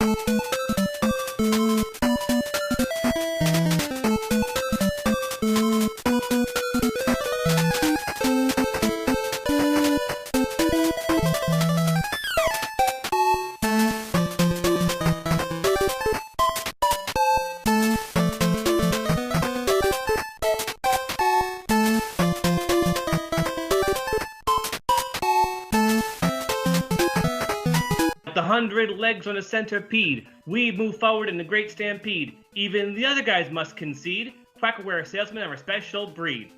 The 100 legs on a centipede, we move forward in the great stampede. Even the other guys must concede. Quackaware salesmen are a special breed.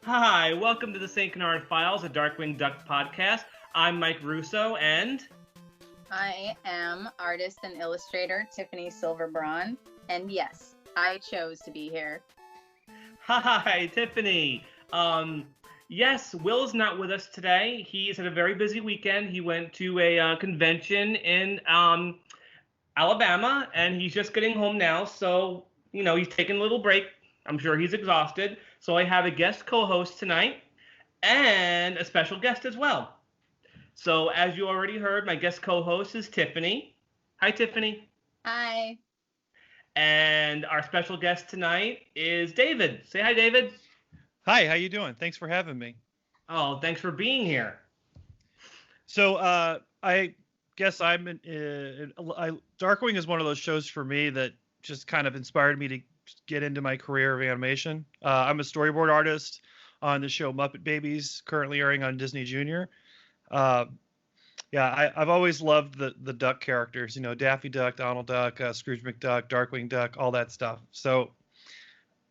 Hi, welcome to the St. Canard Files, a Darkwing Duck podcast. I'm Mike Russo, and I am artist and illustrator Tiffany Silverbraun, and yes, I chose to be here. Hi, Tiffany. Yes, Will's not with us today. He's had a very busy weekend. He went to a convention in Alabama, and he's just getting home now. So, he's taking a little break. I'm sure he's exhausted. So I have a guest co-host tonight and a special guest as well. So as you already heard, my guest co-host is Tiffany. Hi, Tiffany. Hi. And our special guest tonight is David. Say hi, David. Hi, how you doing? Thanks for having me. Oh, thanks for being here. So I guess Darkwing is one of those shows for me that just kind of inspired me to get into my career of animation. I'm a storyboard artist on the show Muppet Babies, currently airing on Disney Junior. I've always loved the duck characters, Daffy Duck, Donald Duck, Scrooge McDuck, Darkwing Duck, all that stuff. So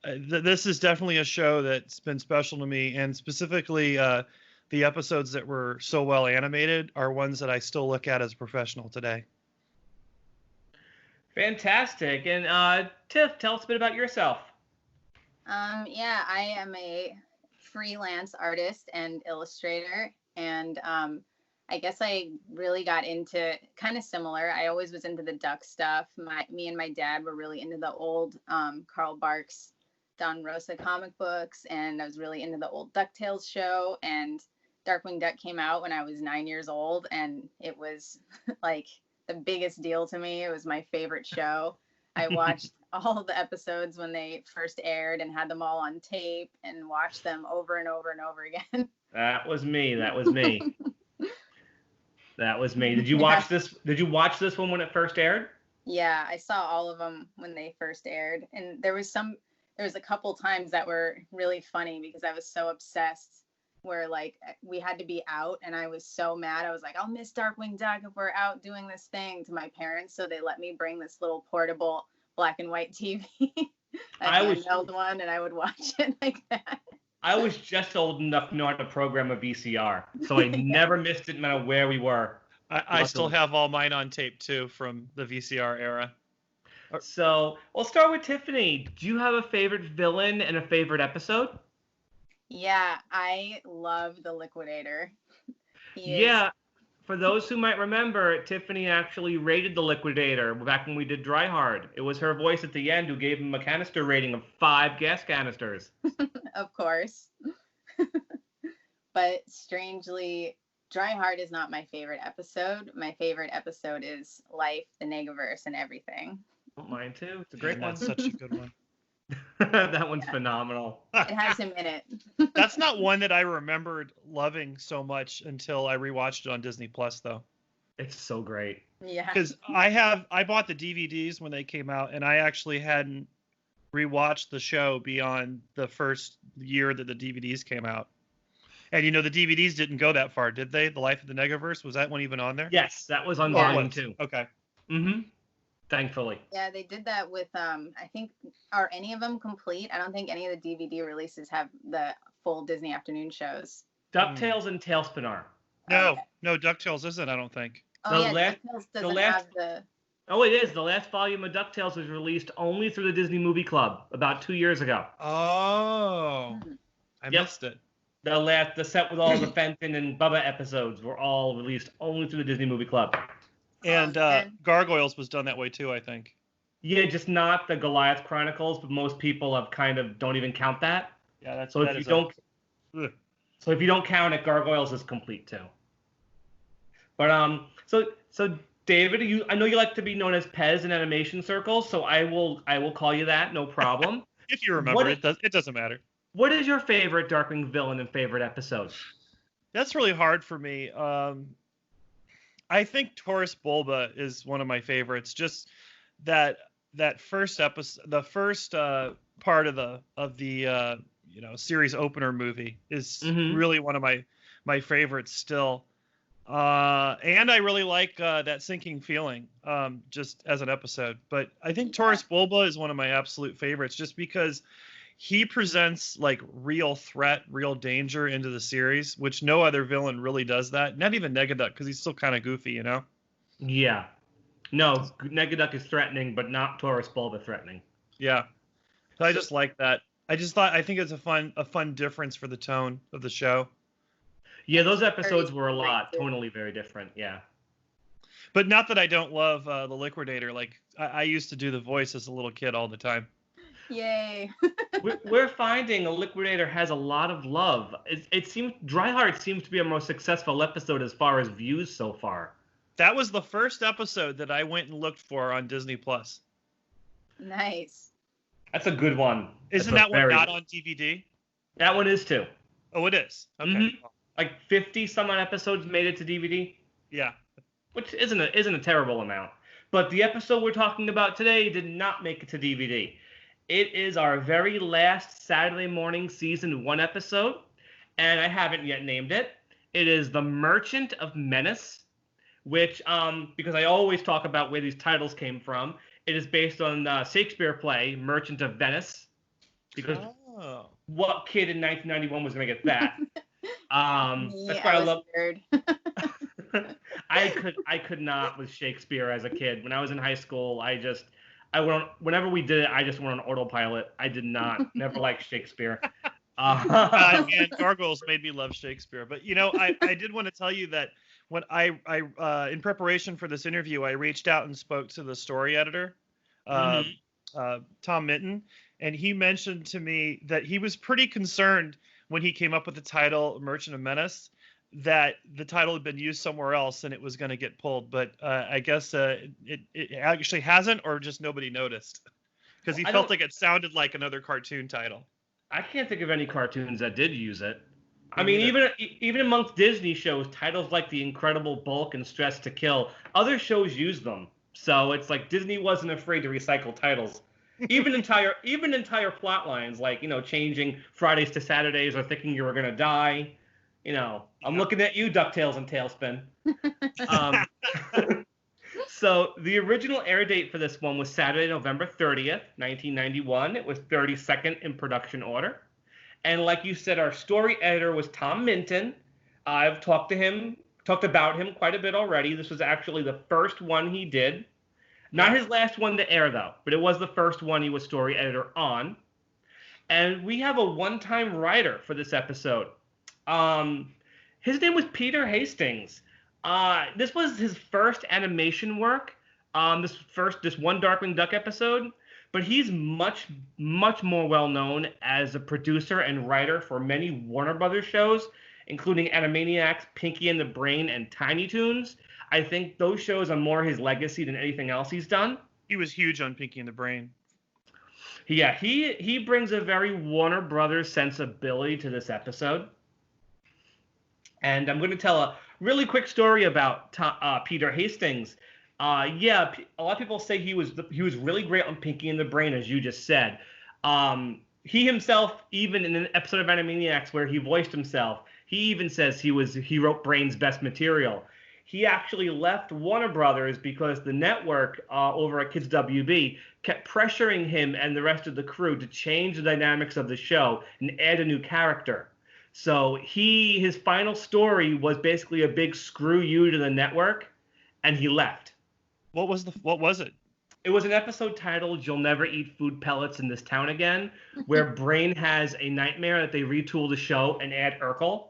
this is definitely a show that's been special to me, and specifically the episodes that were so well animated are ones that I still look at as a professional today. Fantastic. And Tiff, tell us a bit about yourself. I am a freelance artist and illustrator, and I guess I really got into kind of similar. I always was into the duck stuff. Me and my dad were really into the old Carl Barks, Don Rosa comic books, and I was really into the old DuckTales show, and Darkwing Duck came out when I was 9 years old, and it was like the biggest deal to me. It was my favorite show. I watched all the episodes when they first aired and had them all on tape and watched them over and over and over again. That was me. That was me. Did you watch this? Did you watch this one when it first aired? Yeah, I saw all of them when they first aired, and there was a couple times that were really funny because I was so obsessed, where like we had to be out and I was so mad. I was like, I'll miss Darkwing Duck if we're out doing this thing, to my parents. So they let me bring this little portable black and white TV. I held one and I would watch it like that. I was just old enough to know how to program a VCR, so I never missed it no matter where we were. I still have all mine on tape too from the VCR era. So we'll start with Tiffany. Do you have a favorite villain and a favorite episode? Yeah, I love the Liquidator. For those who might remember, Tiffany actually rated the Liquidator back when we did Dry Hard. It was her voice at the end who gave him a canister rating of 5 gas canisters. Of course. But strangely, Dry Hard is not my favorite episode. My favorite episode is Life, the Negaverse, and Everything. Mine too. It's a great one. That's such a good one. That one's phenomenal. It has him in it. That's not one that I remembered loving so much until I rewatched it on Disney Plus, though. It's so great. Yeah. Because I bought the DVDs when they came out, and I actually hadn't rewatched the show beyond the first year that the DVDs came out. And the DVDs didn't go that far, did they? The Life of the Negaverse, was that one even on there? Yes, that was on volume 2. Okay. Mm-hmm. Thankfully. Yeah, they did that with, I think, are any of them complete? I don't think any of the DVD releases have the full Disney afternoon shows. DuckTales and Tailspin are. No, DuckTales isn't, I don't think. DuckTales doesn't have the... Oh, it is. The last volume of DuckTales was released only through the Disney Movie Club about 2 years ago. Oh. I missed it. The set with all the Fenton and Bubba episodes were all released only through the Disney Movie Club. And Gargoyles was done that way too, I think. Yeah, just not the Goliath Chronicles, but most people have don't even count that. Yeah, that's so. If you don't count it, Gargoyles is complete too. But so David, I know you like to be known as Pez in animation circles, so I will call you that, no problem. If you remember, it doesn't matter. What is your favorite Darkwing villain and favorite episode? That's really hard for me. I think Taurus Bulba is one of my favorites. Just that first episode, the first part of the series opener movie is really one of my favorites still. And I really like that sinking feeling just as an episode. But I think Taurus Bulba is one of my absolute favorites just because he presents like real threat, real danger into the series, which no other villain really does that. Not even Negaduck, because he's still kind of goofy, you know? Yeah. No, Negaduck is threatening, but not Taurus Bulba threatening. Yeah. So I just like that. I think it's a fun difference for the tone of the show. Yeah, those episodes were a lot, tonally very different, yeah. But not that I don't love the Liquidator. Like, I used to do the voice as a little kid all the time. Yay. We're finding a Liquidator has a lot of love. It seems Dry Heart seems to be our most successful episode as far as views so far. That was the first episode that I went and looked for on Disney Plus. Nice. That's a good one. Isn't that one not on DVD? That one is too. Oh, it is. Okay. Mm-hmm. Like 50 some odd episodes made it to DVD. Yeah. Which isn't a terrible amount. But the episode we're talking about today did not make it to DVD. It is our very last Saturday morning season 1 episode, and I haven't yet named it. It is The Merchant of Menace, which, because I always talk about where these titles came from, it is based on the Shakespeare play, Merchant of Venice, because what kid in 1991 was going to get that? That's why I love. I could not with Shakespeare as a kid. When I was in high school, whenever we did it, I just went on autopilot. I did not, never liked Shakespeare. And Gargoyles made me love Shakespeare. But, I did want to tell you that when I in preparation for this interview, I reached out and spoke to the story editor, Tom Minton, and he mentioned to me that he was pretty concerned when he came up with the title Merchant of Menace, that the title had been used somewhere else and it was going to get pulled. But I guess it actually hasn't, or just nobody noticed. Because he felt like it sounded like another cartoon title. I can't think of any cartoons that did use it. I mean, even amongst Disney shows, titles like The Incredible Bulk and Stress to Kill, other shows use them. So it's like Disney wasn't afraid to recycle titles. Even entire plot lines, like, changing Fridays to Saturdays or thinking you were going to die. I'm looking at you, DuckTales and Tailspin. So the original air date for this one was Saturday, November 30th, 1991. It was 32nd in production order. And like you said, our story editor was Tom Minton. I've talked about him quite a bit already. This was actually the first one he did. Not his last one to air, though, but it was the first one he was story editor on. And we have a one-time writer for this episode. His name was Peter Hastings. This was his first animation work. This one Darkwing Duck episode, but he's much more well known as a producer and writer for many Warner Brothers shows, including Animaniacs, Pinky and the Brain, and Tiny Toons. I think those shows are more his legacy than anything else he's done. He was huge on Pinky and the Brain. Yeah, he brings a very Warner Brothers sensibility to this episode. And I'm going to tell a really quick story about Peter Hastings. A lot of people say he was really great on Pinky and the Brain, as you just said. He himself, even in an episode of Animaniacs where he voiced himself, he even says he wrote Brain's best material. He actually left Warner Brothers because the network over at Kids WB kept pressuring him and the rest of the crew to change the dynamics of the show and add a new character. So his final story was basically a big screw you to the network, and he left. What was it? It was an episode titled "You'll Never Eat Food Pellets in This Town Again," where Brain has a nightmare that they retool the show and add Urkel.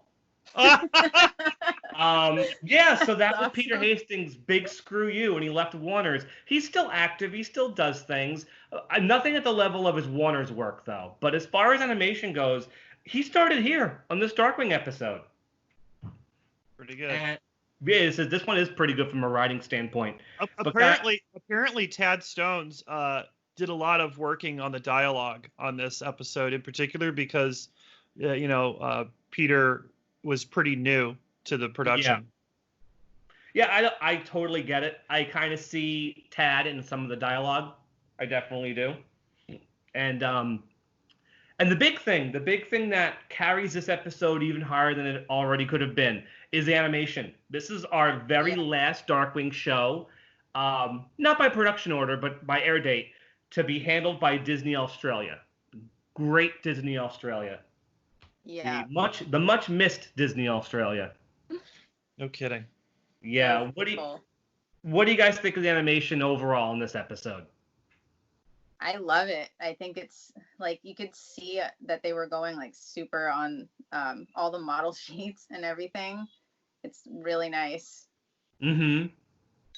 So that was Peter Hastings' big screw you, and he left Warner's. He's still active. He still does things. Nothing at the level of his Warner's work, though. But as far as animation goes, he started here on this Darkwing episode. Pretty good. Yeah, this one is pretty good from a writing standpoint. But Apparently, Tad Stones did a lot of working on the dialogue on this episode in particular because, Peter was pretty new to the production. Yeah, I totally get it. I kind of see Tad in some of the dialogue. I definitely do. And the big thing that carries this episode even higher than it already could have been is the animation. This is our very last Darkwing show, not by production order, but by air date, to be handled by Disney Australia. Great Disney Australia. Yeah. The much missed Disney Australia. No kidding. Yeah. What do you guys think of the animation overall in this episode? I love it. I think it's like you could see that they were going like super on all the model sheets and everything. It's really nice. Mm-hmm.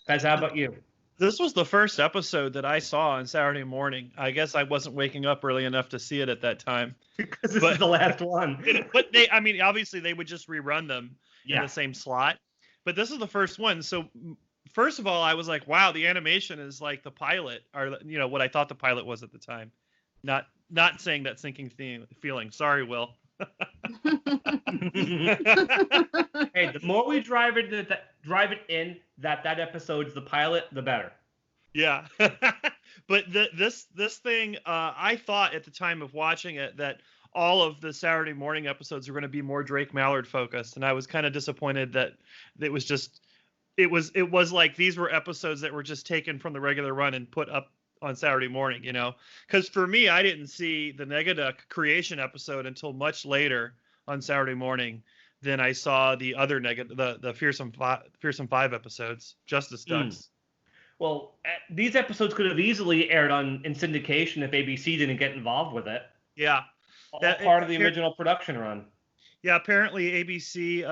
Guys, how about you? This was the first episode that I saw on Saturday morning. I guess I wasn't waking up early enough to see it at that time. Because this is the last one. But obviously they would just rerun them in the same slot. But this is the first one. So first of all, I was like, wow, the animation is like the pilot, or what I thought the pilot was at the time. Not saying that sinking feeling. Sorry, Will. Hey, the more we drive it in that episode's the pilot, the better. Yeah. But this thing, I thought at the time of watching it that all of the Saturday morning episodes were going to be more Drake Mallard focused, and I was kind of disappointed that it was just it was like these were episodes that were just taken from the regular run and put up on Saturday morning, because for me, I didn't see the Negaduck creation episode until much later on Saturday morning than I saw the other the Fearsome Five episodes, Justice Ducks. Well, these episodes could have easily aired in syndication if ABC didn't get involved with it. Yeah. That part of the original production run. Yeah, apparently ABC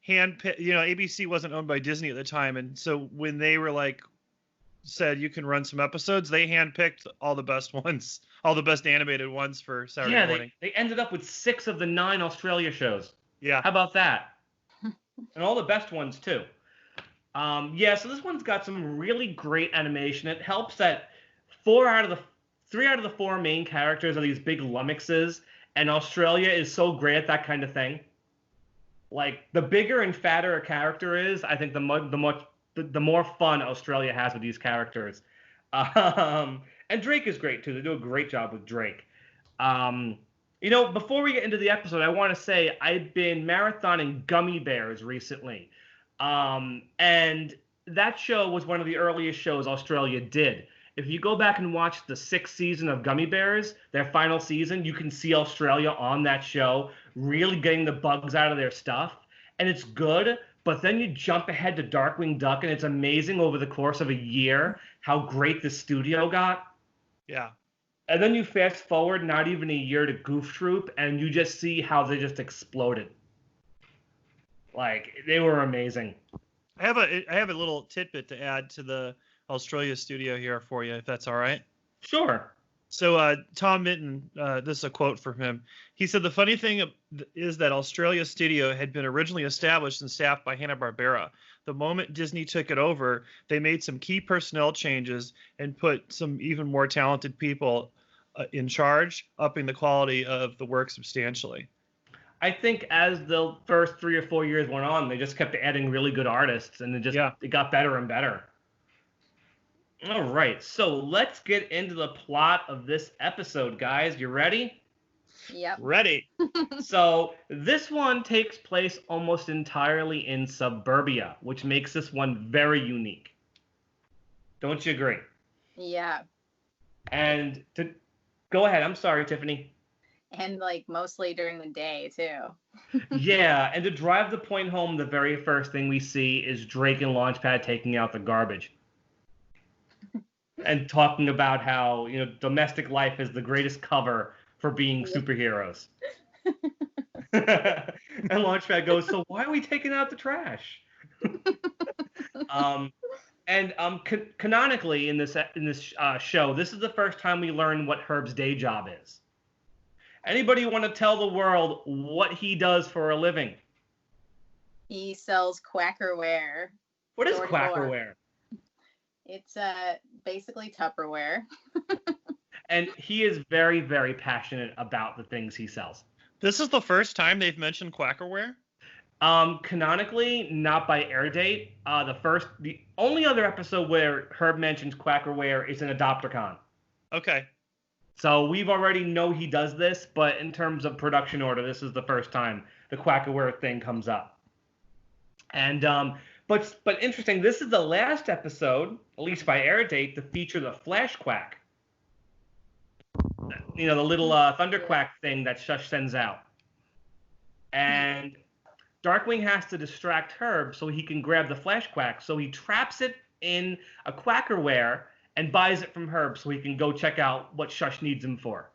ABC wasn't owned by Disney at the time, and so when they were said you can run some episodes, they handpicked all the best ones, all the best animated ones for Saturday morning. They ended up with 6 of the 9 Australia shows. Yeah. How about that? And all the best ones too. So this one's got some really great animation. It helps that 3 out of the 4 main characters are these big lummoxes, and Australia is so great at that kind of thing. Like, the bigger and fatter a character is, I think the more fun Australia has with these characters. And Drake is great too. They do a great job with Drake. Before we get into the episode, I want to say I've been marathoning Gummy Bears recently. And that show was one of the earliest shows Australia did. If you go back and watch the 6th season of Gummy Bears, their final season, you can see Australia on that show really getting the bugs out of their stuff. And it's good, but then you jump ahead to Darkwing Duck, and it's amazing over the course of a year how great the studio got. Yeah. And then you fast forward not even a year to Goof Troop, and you just see how they just exploded. Like, they were amazing. I have a little tidbit to add to the Australia studio here for you, if that's all right. Sure. So Tom Minton, this is a quote from him. He said, "The funny thing is that Australia studio had been originally established and staffed by Hanna-Barbera. The moment Disney took it over, they made some key personnel changes and put some even more talented people in charge, upping the quality of the work substantially." I think as the first 3 or 4 years went on, they just kept adding really good artists, and it got better and better. All right, so let's get into the plot of this episode, guys. You ready? Yep. Ready. So this one takes place almost entirely in suburbia, which makes this one very unique. Don't you agree? Yeah. And go ahead. I'm sorry, Tiffany. And mostly during the day too. Yeah, and to drive the point home, the very first thing we see is Drake and Launchpad taking out the garbage. And talking about how, domestic life is the greatest cover for being superheroes. And Launchpad goes, "So why are we taking out the trash?" Canonically in this show, this is the first time we learn what Herb's day job is. Anybody want to tell the world what he does for a living? He sells quackerware. What is Door to door. quackerware? It's basically Tupperware. And he is very, very passionate about the things he sells. This is the first time they've mentioned quackerware? Canonically, not by air date. The only other episode where Herb mentions quackerware is in Adopticon. Okay. So we've already know he does this, but in terms of production order, this is the first time the quackerware thing comes up. And but interesting, this is the last episode, at least by air date, to feature the Flash Quack. You know, the little thunderquack thing that Shush sends out. And Darkwing has to distract Herb so he can grab the Flash Quack. So he traps it in a quackerware and buys it from Herb so he can go check out what Shush needs him for.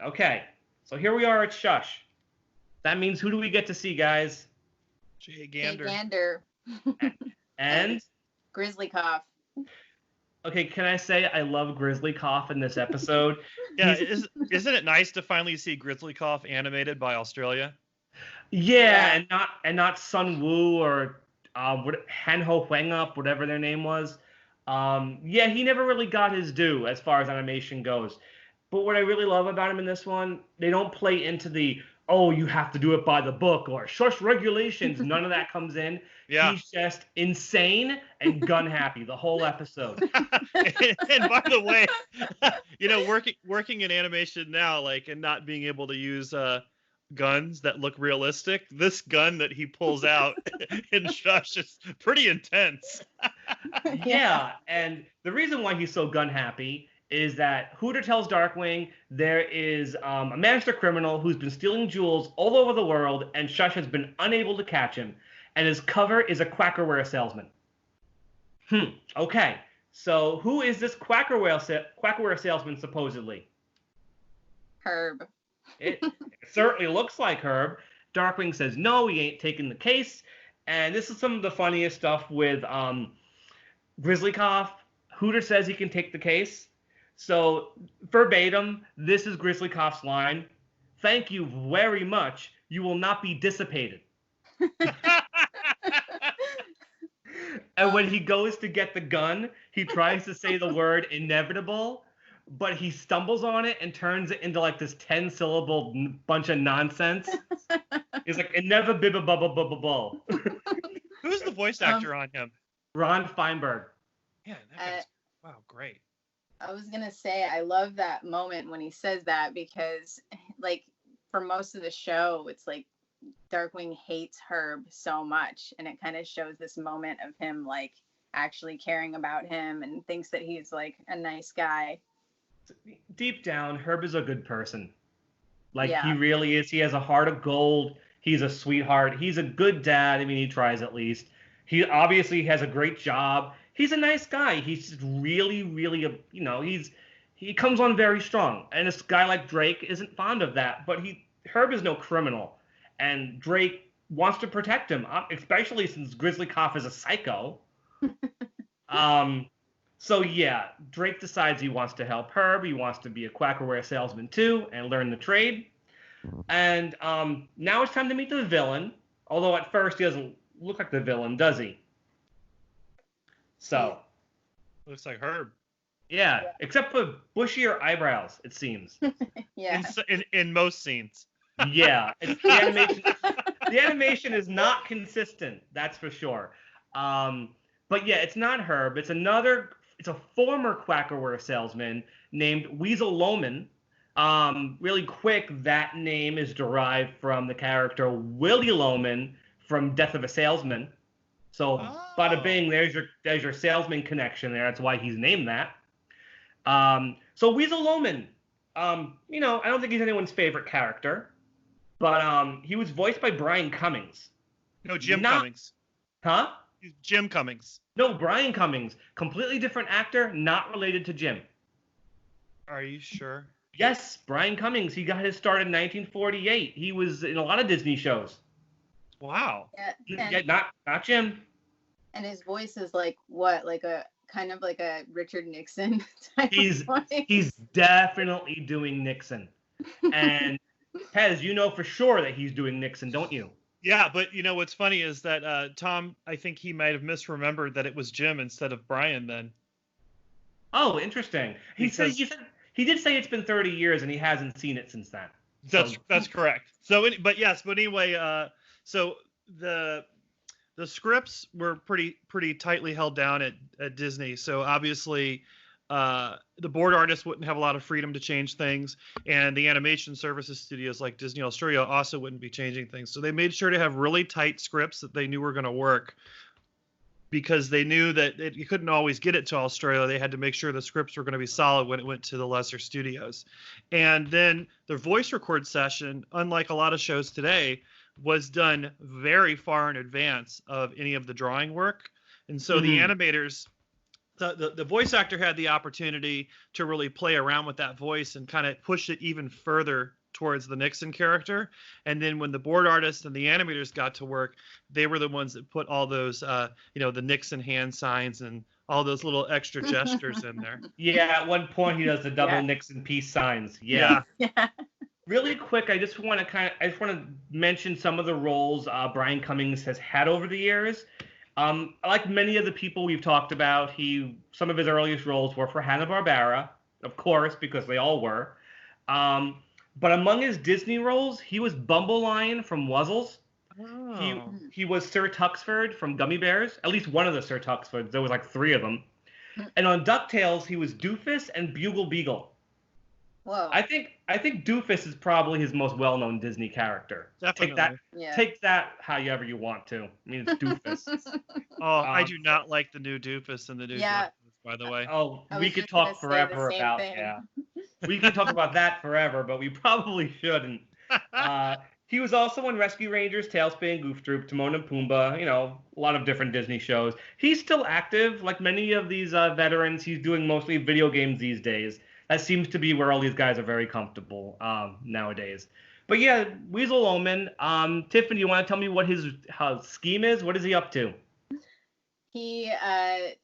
Okay, so here we are at Shush. That means who do we get to see, guys? Jay Gander. Jay Gander. And Grizzly Cough. okay, can I say I love Grizzly Cough in this episode? Yeah, isn't it nice to finally see Grizzly Cough animated by Australia? Yeah, and not Sun Woo or Han Ho Huengup, whatever their name was. Yeah, he never really got his due as far as animation goes. But what I really love about him in this one, they don't play into the, oh, you have to do it by the book or shush regulations. None of that comes in. Yeah. He's just insane and gun happy the whole episode. And by the way, you know, working in animation now, like, and not being able to use guns that look realistic, this gun that he pulls out in Shush is pretty intense. Yeah, and the reason why he's so gun happy is that Hooter tells Darkwing there is a master criminal who's been stealing jewels all over the world, and Shush has been unable to catch him, and his cover is a quackerware salesman. Okay, so who is this quackerware salesman supposedly? Herb. It certainly looks like Herb. Darkwing says no, he ain't taking the case, and this is some of the funniest stuff with Grizzly Cough. Hooter says he can take the case. So, verbatim, this is Grizzly Cough's line. Thank you very much. You will not be dissipated. And when he goes to get the gun, he tries to say the word inevitable, but he stumbles on it and turns it into like this 10-syllable bunch of nonsense. He's like, inevitable. Who's the voice actor on him? Ron Feinberg. Yeah, that guy's, wow, great. I was going to say, I love that moment when he says that because, like, for most of the show, it's like Darkwing hates Herb so much. And it kind of shows this moment of him, like, actually caring about him and thinks that he's, like, a nice guy. Deep down, Herb is a good person. Like, Yeah. He really is. He has a heart of gold. He's a sweetheart. He's a good dad. I mean, he tries at least. He obviously has a great job. He's a nice guy. He's just really, really, he comes on very strong. And this guy like Drake isn't fond of that. But Herb is no criminal. And Drake wants to protect him, especially since Grizzly Cough is a psycho. So yeah, Drake decides he wants to help Herb. He wants to be a quackerware salesman too and learn the trade. And now it's time to meet the villain. Although at first he doesn't look like the villain, does he? So. Looks like Herb. Yeah, except for bushier eyebrows, it seems. Yeah. In most scenes. Yeah, the animation is not consistent, that's for sure. But yeah, it's not Herb. It's a former quackerware salesman named Weasel Loman. Really quick, that name is derived from the character Willie Loman from Death of a Salesman. So bada bing, there's your salesman connection there. That's why he's named that. So Weasel Loman, I don't think he's anyone's favorite character, but he was voiced by Brian Cummings. No, Cummings. Huh? Jim Cummings. No, Brian Cummings. Completely different actor, not related to Jim. Are you sure? Yes, Brian Cummings. He got his start in 1948. He was in a lot of Disney shows. Wow. Yeah, not Jim. And his voice is like what? Like a kind of like a Richard Nixon type of voice. He's definitely doing Nixon. And Pez, you know for sure that he's doing Nixon, don't you? Yeah, but you know what's funny is that Tom, I think he might have misremembered that it was Jim instead of Brian then. Oh, interesting. Because He did say it's been 30 years and he hasn't seen it since then. that's correct. So, but anyway, so the scripts were pretty tightly held down at Disney. So obviously, the board artists wouldn't have a lot of freedom to change things, and the animation services studios like Disney Australia also wouldn't be changing things. So they made sure to have really tight scripts that they knew were going to work, because they knew that you couldn't always get it to Australia. They had to make sure the scripts were going to be solid when it went to the lesser studios. And then the voice record session, unlike a lot of shows today, was done very far in advance of any of the drawing work. And so the animators, the voice actor had the opportunity to really play around with that voice and kind of push it even further towards the Nixon character. And then when the board artists and the animators got to work, they were the ones that put all those, the Nixon hand signs and all those little extra gestures in there. Yeah, at one point he does the double Nixon peace signs. Yeah. Really quick, I just want to mention some of the roles Brian Cummings has had over the years. Like many of the people we've talked about, some of his earliest roles were for Hanna-Barbera, of course, because they all were. But among his Disney roles, he was Bumblelion from Wuzzles. Oh. He was Sir Tuxford from Gummy Bears. At least one of the Sir Tuxfords. There was like 3 of them. And on DuckTales, he was Doofus and Bugle Beagle. Whoa. I think Doofus is probably his most well-known Disney character. Definitely. Take that however you want to. I mean, it's Doofus. I do not like the new Doofus and the new Doofus, by the way. Oh, we could talk forever about that. We could talk about that forever, but we probably shouldn't. He was also in Rescue Rangers, Tailspin, Goof Troop, Timon and Pumbaa, a lot of different Disney shows. He's still active. Like many of these veterans, he's doing mostly video games these days. That seems to be where all these guys are very comfortable nowadays. But yeah, Weasel Omen. Tiffany, you want to tell me what his scheme is? What is he up to? He has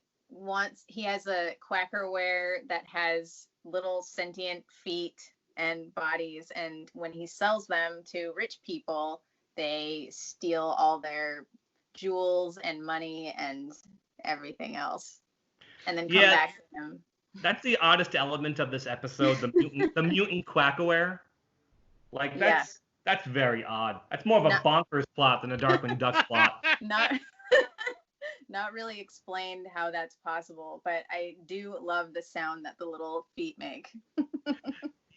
a quackerware that has little sentient feet and bodies, and when he sells them to rich people, they steal all their jewels and money and everything else, and then come back to him. That's the oddest element of this episode, the mutant quackaware. Like that's very odd. That's more of a bonkers plot than a Darkwing Duck plot. Not really explained how that's possible, but I do love the sound that the little feet make.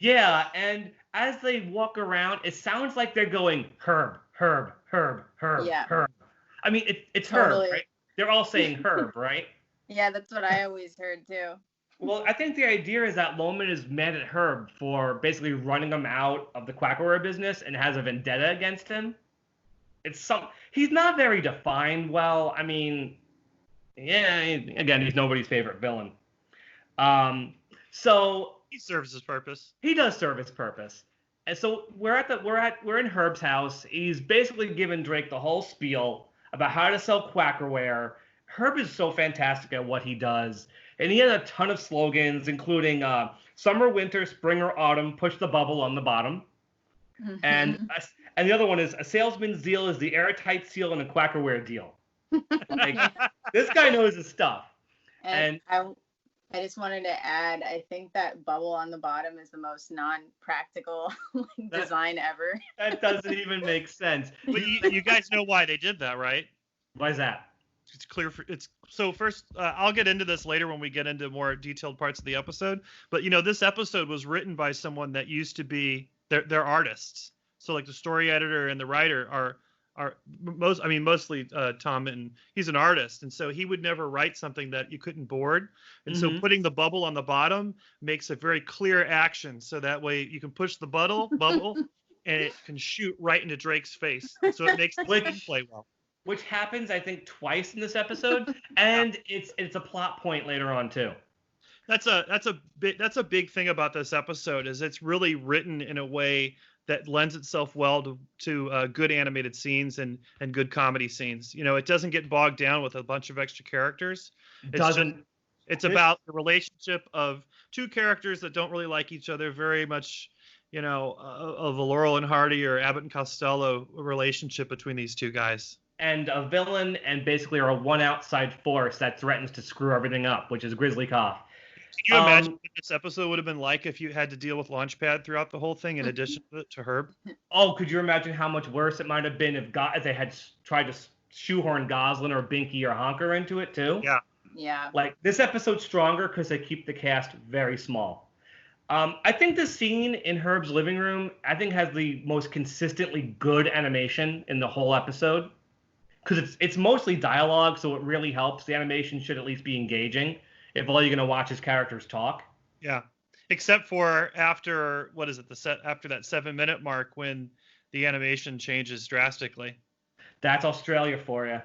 Yeah, and as they walk around, it sounds like they're going Herb, Herb, Herb, Herb, Herb. I mean, it's totally. Herb, right? They're all saying Herb, right? Yeah, that's what I always heard too. Well, I think the idea is that Loman is mad at Herb for basically running him out of the quackerware business and has a vendetta against him. He's not very defined well. I mean, again, he's nobody's favorite villain. So he serves his purpose. He does serve his purpose. And so we're in Herb's house. He's basically given Drake the whole spiel about how to sell quackerware. Herb is so fantastic at what he does. And he has a ton of slogans, including summer, winter, spring, or autumn, push the bubble on the bottom. And the other one is a salesman's deal is the airtight seal in a quackerware deal. Like, this guy knows his stuff. And I just wanted to add, I think that bubble on the bottom is the most non-practical design ever. That doesn't even make sense. But you guys know why they did that, right? Why is that? It's clear. So first, I'll get into this later when we get into more detailed parts of the episode. But this episode was written by someone that used to be they're artists. So like the story editor and the writer are mostly Tom, and he's an artist, and so he would never write something that you couldn't board. And so putting the bubble on the bottom makes a very clear action, so that way you can push the bubble, and it can shoot right into Drake's face. So it makes the scene play well. Which happens, I think, twice in this episode, and it's a plot point later on too. That's a big thing about this episode, is it's really written in a way that lends itself well to good animated scenes and good comedy scenes. It doesn't get bogged down with a bunch of extra characters. It's about the relationship of two characters that don't really like each other very much. of a Laurel and Hardy or Abbott and Costello relationship between these two guys. And a villain, and basically are one outside force that threatens to screw everything up, which is Grizzly Cough. Can you imagine what this episode would have been like if you had to deal with Launchpad throughout the whole thing in addition to Herb? Oh, could you imagine how much worse it might have been if they had tried to shoehorn Goslin or Binky or Honker into it too? Yeah. Yeah. Like, this episode's stronger because they keep the cast very small. I think the scene in Herb's living room, I think, has the most consistently good animation in the whole episode. Because it's mostly dialogue, so it really helps. The animation should at least be engaging if all you're going to watch is characters talk. Yeah. Except for after, after that 7-minute mark when the animation changes drastically. That's Australia for you.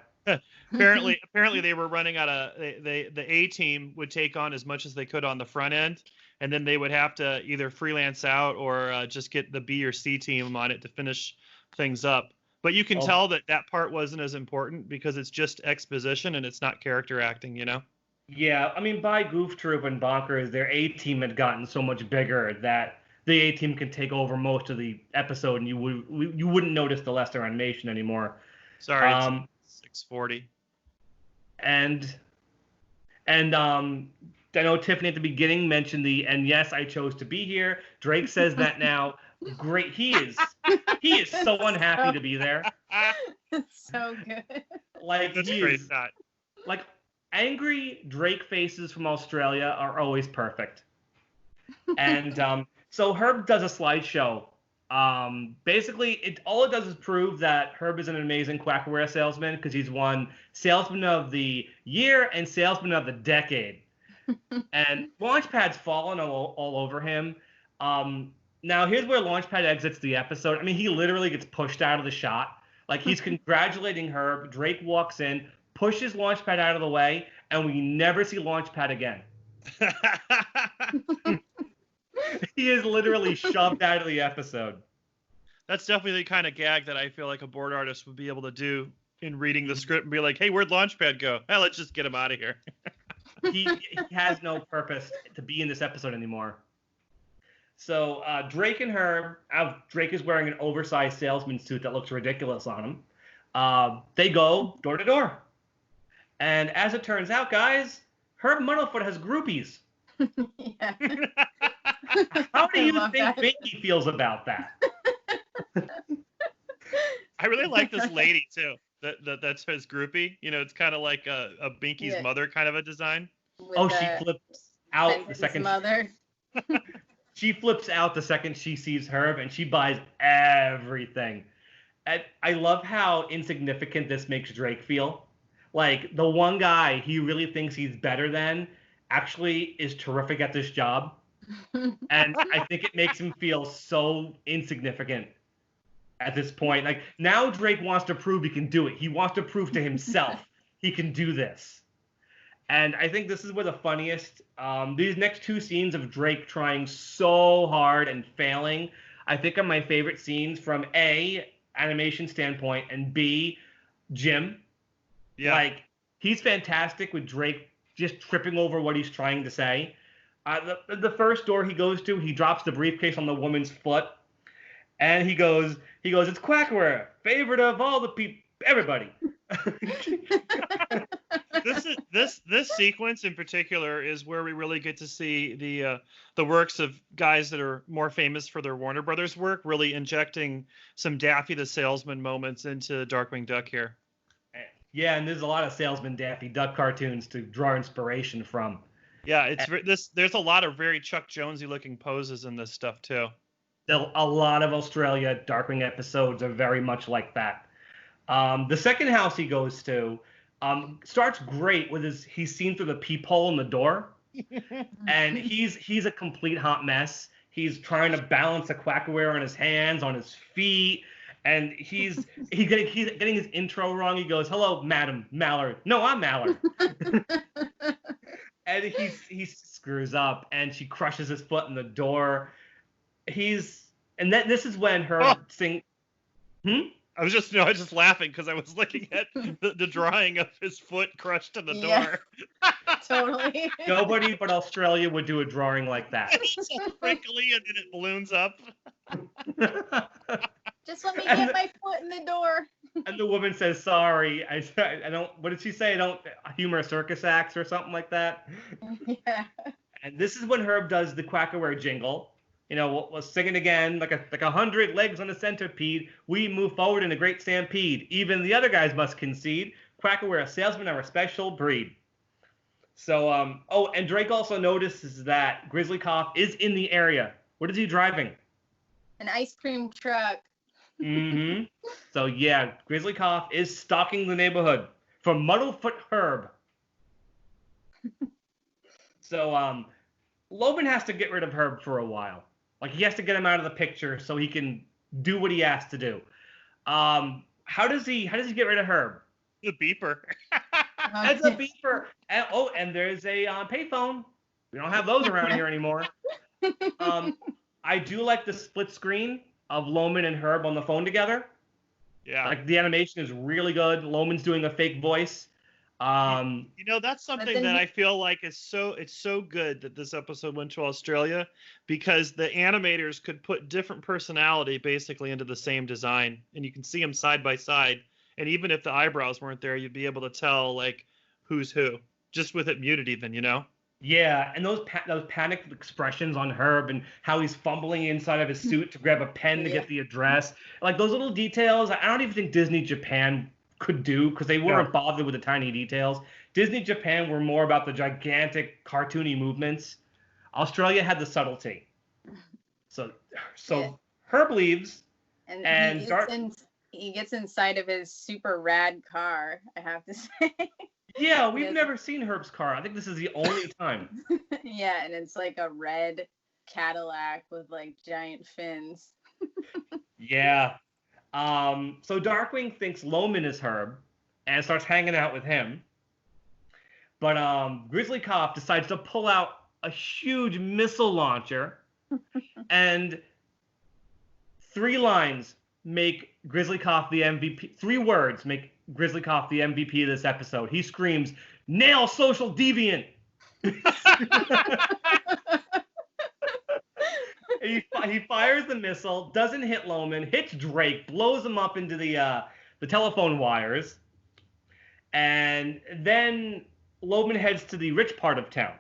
apparently they were running out of the A team would take on as much as they could on the front end, and then they would have to either freelance out or just get the B or C team on it to finish things up. But you can tell that part wasn't as important because it's just exposition and it's not character acting, Yeah, I mean, by Goof Troop and Bonkers, their A team had gotten so much bigger that the A team can take over most of the episode, and you wouldn't notice the lesser animation anymore. Sorry, it's 640. And I know Tiffany at the beginning mentioned and yes, I chose to be here. Drake says that now. Great, he is so unhappy to be there. It's so good. Like, that's great shot. Like, angry Drake faces from Australia are always perfect. And so Herb does a slideshow. Basically, all it does is prove that Herb is an amazing Quackaware salesman because he's won Salesman of the Year and Salesman of the Decade. And Launchpad's fallen all over him. Now, here's where Launchpad exits the episode. I mean, he literally gets pushed out of the shot. Like, he's congratulating Herb. Drake walks in, pushes Launchpad out of the way, and we never see Launchpad again. He is literally shoved out of the episode. That's definitely the kind of gag that I feel like a board artist would be able to do in reading the script and be like, hey, where'd Launchpad go? Hey, let's just get him out of here. He has no purpose to be in this episode anymore. So Drake and Herb, Drake is wearing an oversized salesman suit that looks ridiculous on him. They go door to door. And as it turns out, guys, Herb Muddlefoot has groupies. Yeah. How do you think Binky feels about that? I really like this lady, too. That's his groupie. It's kind of like a Binky's mother kind of a design. She flips out the second. Mother. She flips out the second she sees Herb, and she buys everything. And I love how insignificant this makes Drake feel. Like, the one guy he really thinks he's better than actually is terrific at this job. And I think it makes him feel so insignificant at this point. Like, now Drake wants to prove he can do it. He wants to prove to himself he can do this. And I think this is where the funniest, these next two scenes of Drake trying so hard and failing, I think are my favorite scenes from A, animation standpoint, and B, Jim. Yeah. Like, he's fantastic with Drake just tripping over what he's trying to say. The first door he goes to, he drops the briefcase on the woman's foot, and he goes, it's Quackaware, favorite of all the people, everybody. This sequence in particular is where we really get to see the works of guys that are more famous for their Warner Brothers work, really injecting some Daffy the Salesman moments into Darkwing Duck here. Yeah, and there's a lot of Salesman Daffy Duck cartoons to draw inspiration from. Yeah, there's a lot of very Chuck Jonesy looking poses in this stuff too. A lot of Australia Darkwing episodes are very much like that. The second house he goes to starts great with he's seen through the peephole in the door, and he's a complete hot mess. He's trying to balance a Quackaware on his hands, on his feet, and he's getting his intro wrong. He goes, "Hello, Madam Mallard." No, I'm Mallard. And he screws up, and she crushes his foot in the door. This is when her sing. I was just laughing because I was looking at the drawing of his foot crushed in the door. Totally. Nobody but Australia would do a drawing like that. It's so crinkly and then it balloons up. Just let me get my foot in the door. And the woman says, "Sorry, I don't." What did she say? I don't humor circus acts or something like that. Yeah. And this is when Herb does the Quackaware jingle. We'll sing it again, like 100 legs on a centipede. We move forward in a great stampede. Even the other guys must concede. Quackaware salesmen are a special breed. So, and Drake also notices that Grizzly Cough is in the area. What is he driving? An ice cream truck. Mm-hmm. So yeah, Grizzly Cough is stalking the neighborhood for Muddlefoot Herb. So Loban has to get rid of Herb for a while. Like he has to get him out of the picture so he can do what he has to do. How does he get rid of Herb? The beeper. That's a beeper. And there's a payphone. We don't have those around here anymore. I do like the split screen of Loman and Herb on the phone together. Yeah. Like the animation is really good. Loman's doing a fake voice. That's something that I feel like it's so good that this episode went to Australia, because the animators could put different personality basically into the same design, and you can see them side by side. And even if the eyebrows weren't there, you'd be able to tell like who's who just with it muted even, Yeah, and those panicked expressions on Herb and how he's fumbling inside of his suit to grab a pen to get the address. Like those little details, I don't even think Disney Japan could do, because they weren't bothered with the tiny details. Disney Japan were more about the gigantic cartoony movements. Australia had the subtlety. So Herb leaves, and he gets inside of his super rad car, I have to say. Yeah, we've never seen Herb's car. I think this is the only time. Yeah, and it's like a red Cadillac with like giant fins. Yeah. So Darkwing thinks Loman is Herb and starts hanging out with him. But Grizzly Cough decides to pull out a huge missile launcher, and 3 lines make Grizzly Cough the MVP. 3 words make Grizzly Cough the MVP of this episode. He screams, "Nail social deviant!" He fires the missile, doesn't hit Loman, hits Drake, blows him up into the telephone wires, and then Loman heads to the rich part of town.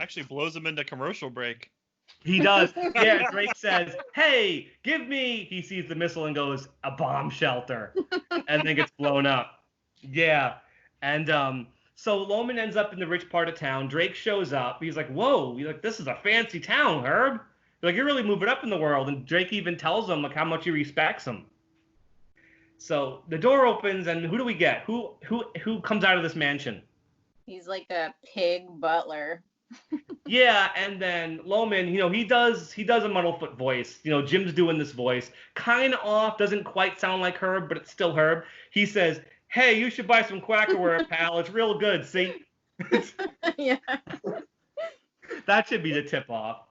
Actually blows him into commercial break. He does. Yeah, Drake says, "Hey, give me." He sees the missile and goes, "A bomb shelter," and then gets blown up. Yeah, and so Loman ends up in the rich part of town. Drake shows up. He's like, "Whoa!" He's like, "This is a fancy town, Herb." Like, you're really moving up in the world, and Drake even tells him like how much he respects him. So the door opens, and who do we get? Who comes out of this mansion? He's like a pig butler. Yeah, and then Loman, he does a Muddlefoot voice. Jim's doing this voice, kind of off, doesn't quite sound like Herb, but it's still Herb. He says, "Hey, you should buy some Quackaware, pal. It's real good. See?" Yeah. That should be the tip off.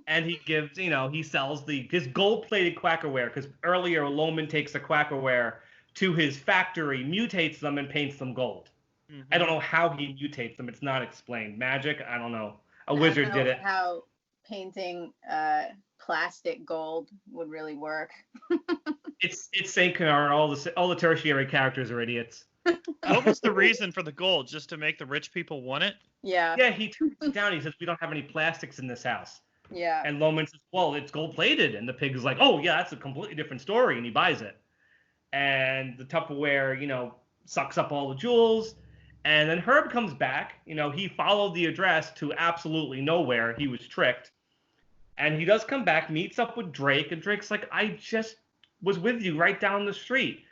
And he gives, he sells his gold-plated Quackaware, because earlier Loman takes the Quackaware to his factory, mutates them, and paints them gold. Mm-hmm. I don't know how he mutates them. It's not explained. Magic? I don't know. A wizard did it. How painting plastic gold would really work. It's St. Canard. All the tertiary characters are idiots. What was the reason for the gold? Just to make the rich people want it? Yeah. Yeah, he turns it down. He says, "We don't have any plastics in this house." Yeah. And Loman says, "Well, it's gold-plated." And the pig is like, "Oh, yeah, that's a completely different story." And he buys it. And the Tupperware, sucks up all the jewels. And then Herb comes back. He followed the address to absolutely nowhere. He was tricked. And he does come back, meets up with Drake. And Drake's like, "I just was with you right down the street."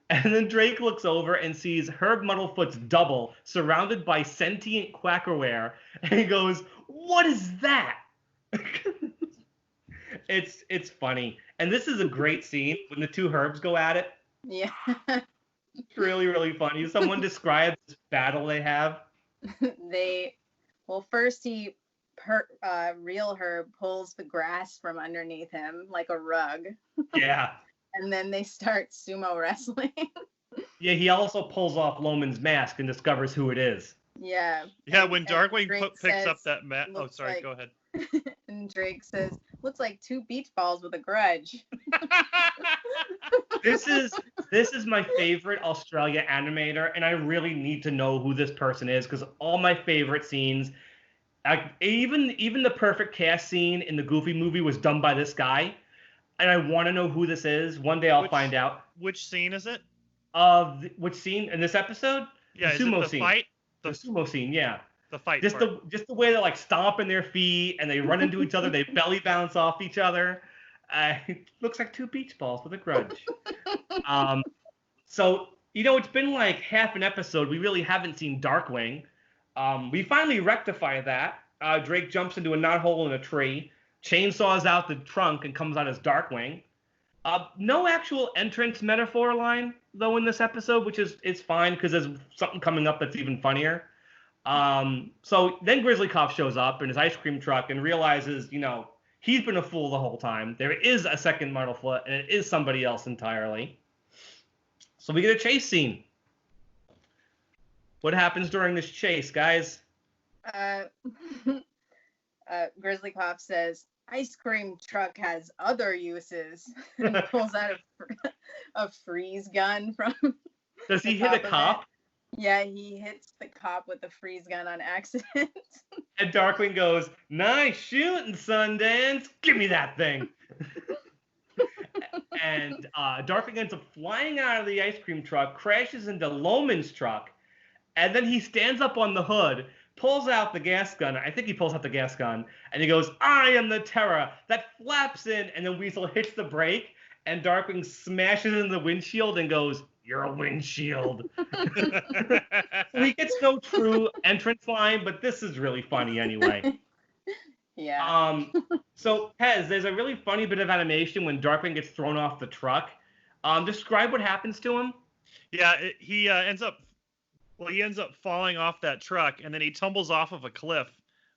And then Drake looks over and sees Herb Muddlefoot's double surrounded by sentient Quackaware. And he goes, "What is that?" It's funny. And this is a great scene when the 2 Herbs go at it. Yeah. It's really, really funny. Someone describes this battle they have. First real Herb pulls the grass from underneath him like a rug. Yeah. And then they start sumo wrestling. Yeah, he also pulls off Loman's mask and discovers who it is. Yeah. Yeah, when Darkwing picks up that mask. Oh, sorry, go ahead. And Drake says, looks like two beach balls with a grudge. This is my favorite Australia animator, and I really need to know who this person is because all my favorite scenes, even the perfect cast scene in the Goofy movie was done by this guy, and I want to know who this is. One day I'll find out. Which scene is it? Which scene in this episode? Yeah, the sumo is it the scene. fight? The sumo scene, yeah. The fight. Just the way they're like stomping their feet and they run into each other, they belly bounce off each other. It looks like two beach balls with a grudge. So it's been like half an episode. We really haven't seen Darkwing. We finally rectify that. Drake jumps into a knothole in a tree, chainsaws out the trunk, and comes out as Darkwing. No actual entrance metaphor line though in this episode, which is fine because there's something coming up that's even funnier. So then Grizzly Cop shows up in his ice cream truck and realizes, he's been a fool the whole time. There is a second Muddlefoot, and it is somebody else entirely. So we get a chase scene. What happens during this chase, guys? Grizzly Cop says, "Ice cream truck has other uses." And pulls out a freeze gun from. Does he hit a cop? Yeah, he hits the cop with the freeze gun on accident. And Darkwing goes, "Nice shooting, Sundance. Give me that thing." And Darkwing ends up flying out of the ice cream truck, crashes into Loman's truck, and then he stands up on the hood, pulls out the gas gun. I think he pulls out the gas gun, and he goes, "I am the terror that flaps in," and then Weasel hits the brake, and Darkwing smashes in the windshield and goes, "You're a windshield." So he gets no true entrance line, but this is really funny anyway. Yeah. So Pez, there's a really funny bit of animation when Darkwing gets thrown off the truck. Describe what happens to him. Yeah, he ends up falling off that truck, and then he tumbles off of a cliff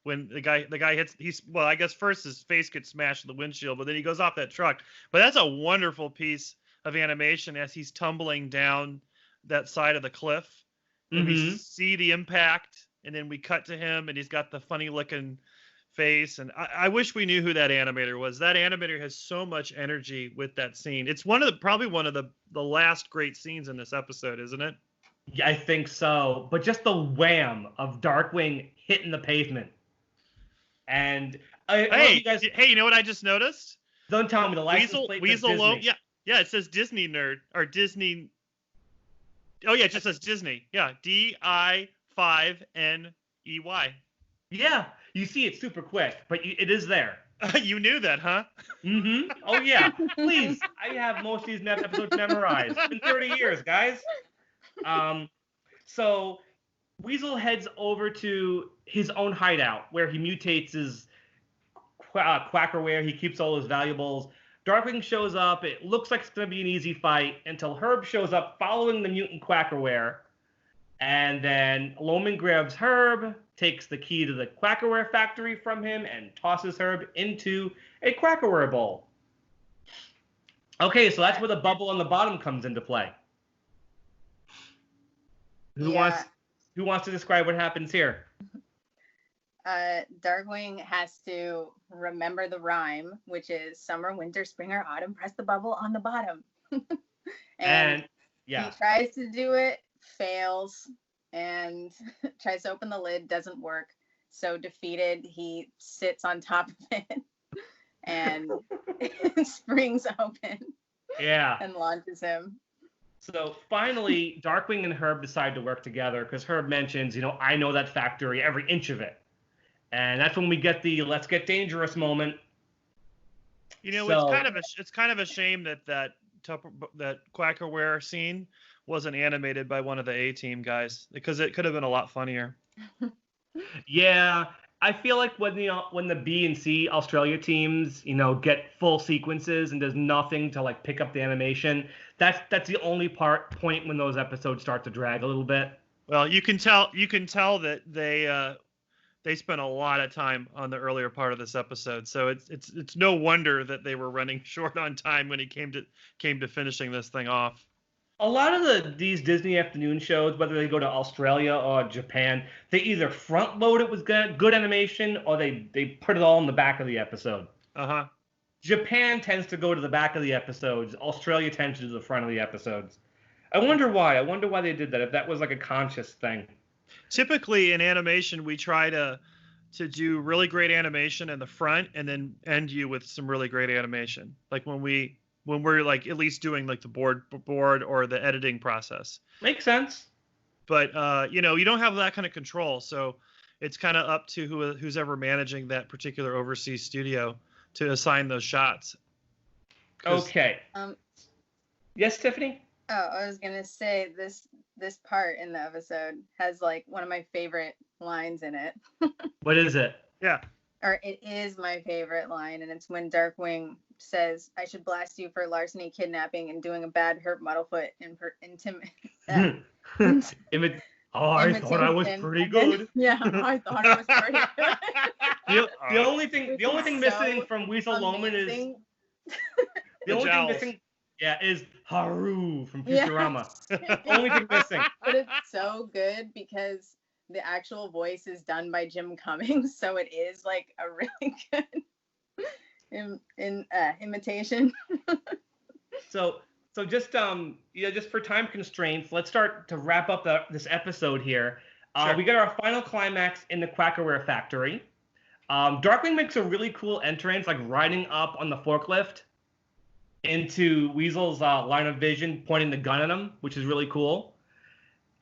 when the guy hits. I guess first his face gets smashed in the windshield, but then he goes off that truck. But that's a wonderful piece of animation as he's tumbling down that side of the cliff. And we see the impact, and then we cut to him, and he's got the funny looking face. And I wish we knew who that animator was. That animator has so much energy with that scene. It's probably one of the last great scenes in this episode, isn't it? Yeah, I think so. But just the wham of Darkwing hitting the pavement. And hey, you know what I just noticed? Don't tell me the license plate says Disney. Yeah, it says Disney Nerd or Disney. Oh yeah, it just says Disney. Yeah, DI5NEY. Yeah, you see it super quick, but it is there. You knew that, huh? Mm-hmm. Oh yeah. Please, I have most of these episodes memorized. It's been 30 years, guys. So Weasel heads over to his own hideout where he mutates his Quackerware. He keeps all his valuables. Darkwing shows up. It looks like it's going to be an easy fight until Herb shows up following the mutant Quackerware. And then Loman grabs Herb, takes the key to the Quackerware factory from him, and tosses Herb into a Quackerware bowl. Okay, so that's where the bubble on the bottom comes into play. Who wants to describe what happens here? Darkwing has to remember the rhyme, which is summer, winter, spring, or autumn. Press the bubble on the bottom. and he tries to do it, fails, and tries to open the lid, doesn't work. So defeated, he sits on top of it and it springs open. Yeah. And launches him. So finally, Darkwing and Herb decide to work together because Herb mentions, I know that factory, every inch of it. And that's when we get the "let's get dangerous" moment. It's kind of a shame that Quackerware scene wasn't animated by one of the A-Team guys because it could have been a lot funnier. Yeah, I feel like when the B and C Australia teams, get full sequences and there's nothing to like pick up the animation, that's the only point when those episodes start to drag a little bit. Well, you can tell that they spent a lot of time on the earlier part of this episode, so it's no wonder that they were running short on time when it came to finishing this thing off. A lot of these Disney afternoon shows, whether they go to Australia or Japan, they either front load it with good animation or they put it all in the back of the episode. Uh-huh. Japan tends to go to the back of the episodes. Australia tends to the front of the episodes. I wonder why. I wonder why they did that. If that was like a conscious thing. Typically in animation, we try to do really great animation in the front and then end you with some really great animation. Like when we're like at least doing like the board or the editing process. Makes sense. But you know, you don't have that kind of control, so it's kind of up to who's ever managing that particular overseas studio to assign those shots. Okay. Yes, Tiffany? Oh, I was gonna say this part in the episode has like one of my favorite lines in it. What is it? Yeah. Or it is my favorite line, and it's when Darkwing says, "I should blast you for larceny, kidnapping, and doing a bad Herb Muddlefoot I thought I was pretty good. Yeah, I thought I was pretty good. The only thing missing from Weasel Loman is the only thing missing, is Haru from Futurama. Only thing missing. But it's so good because the actual voice is done by Jim Cummings, so it is like a really good imitation. So just just for time constraints, let's start to wrap up this episode here. Sure. We got our final climax in the Quackerware factory. Darkwing makes a really cool entrance, like riding up on the forklift into Weasel's line of vision, pointing the gun at him, which is really cool.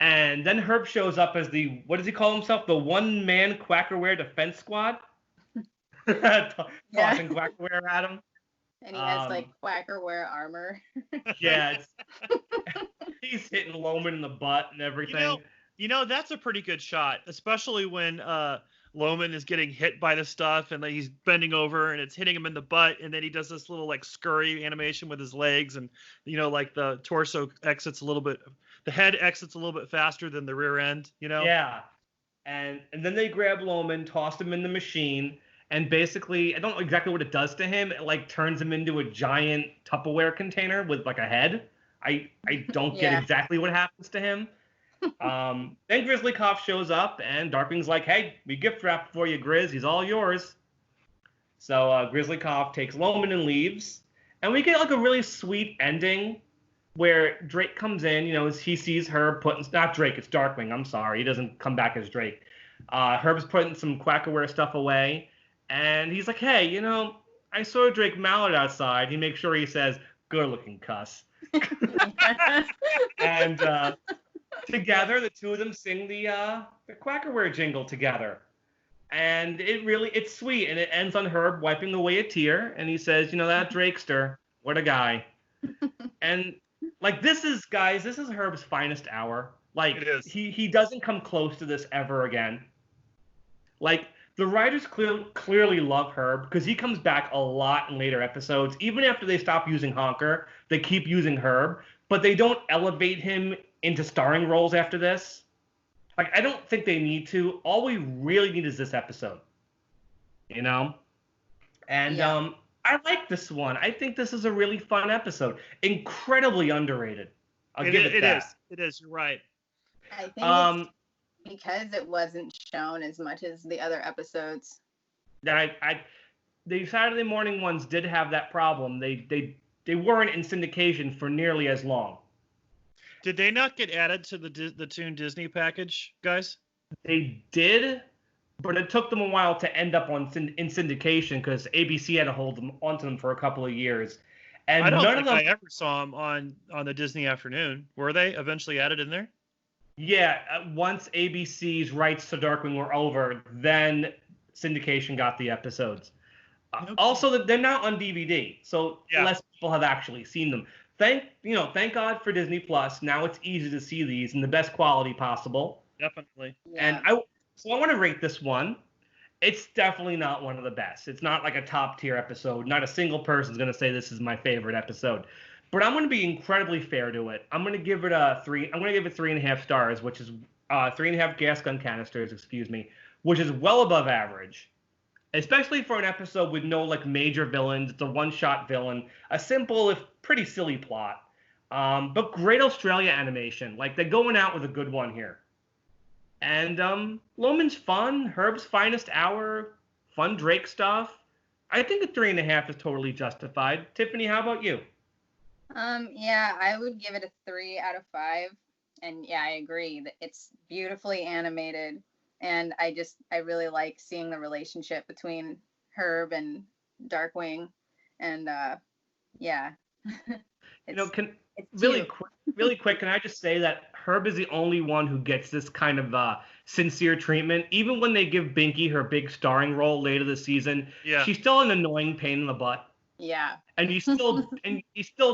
And then Herb shows up as what does he call himself? The one-man Quackerware defense squad. Tossing Quackerware at him. And he has like Quackerware armor. Yeah, he's hitting Loman in the butt and everything. You know that's a pretty good shot, especially when Loman is getting hit by the stuff and he's bending over and it's hitting him in the butt, and then he does this little like scurry animation with his legs, and like the torso exits a little bit, the head exits a little bit faster than the rear end. Yeah, and then they grab Loman, toss him in the machine. And basically, I don't know exactly what it does to him. It like turns him into a giant Tupperware container with like a head. I don't get exactly what happens to him. Then Grizzly Cough shows up, and Darkwing's like, "Hey, we gift wrapped for you, Grizz. He's all yours." So Grizzly Cough takes Loman and leaves, and we get like a really sweet ending where Drake comes in. He sees her not Drake, it's Darkwing. I'm sorry, he doesn't come back as Drake. Herb's putting some Quackerware stuff away. And he's like, "Hey, I saw Drake Mallard outside." He makes sure he says, "Good-looking cuss." And together, the two of them sing the Quackerware jingle together. And it's sweet. And it ends on Herb wiping away a tear. And he says, "That Drakester, what a guy." And like, this is Herb's finest hour. Like, it is. He doesn't come close to this ever again. Like, the writers clearly love Herb because he comes back a lot in later episodes. Even after they stop using Honker, they keep using Herb, but they don't elevate him into starring roles after this. Like, I don't think they need to. All we really need is this episode. And I like this one. I think this is a really fun episode. Incredibly underrated. I'll give it that. It is. You're right. I think it's because it wasn't shown as much as the other episodes. The Saturday morning ones did have that problem. They weren't in syndication for nearly as long. Did they not get added to the Toon Disney package, guys? They did, but it took them a while to end up in syndication because ABC had to hold onto them for a couple of years. And I don't think I ever saw them on the Disney Afternoon. Were they eventually added in there? Yeah, once ABC's rights to Darkwing were over, then syndication got the episodes. Okay. Also, they're now on DVD, so less people have actually seen them. Thank God for Disney Plus. Now it's easy to see these in the best quality possible. Definitely. Yeah. And I want to rate this one. It's definitely not one of the best. It's not like a top tier episode. Not a single person's going to say this is my favorite episode. But I'm going to be incredibly fair to it. I'm going to give it a 3. I'm going to give it 3.5 stars, which is 3.5 gas gun canisters, which is well above average, especially for an episode with no like major villains. It's a one-shot villain, a simple if pretty silly plot, but great Australia animation. Like, they're going out with a good one here. And Loman's fun, Herb's finest hour, fun Drake stuff. I think a 3.5 is totally justified. Tiffany, how about you? Yeah, I would give it a 3 out of 5. And yeah, I agree that it's beautifully animated. And I really like seeing the relationship between Herb and Darkwing. And yeah, You know, it's can it's really cute. quick, really quick, can I just say that Herb is the only one who gets this kind of sincere treatment. Even when they give Binky her big starring role later this season, Yeah. she's still an annoying pain in the butt. Yeah. And you still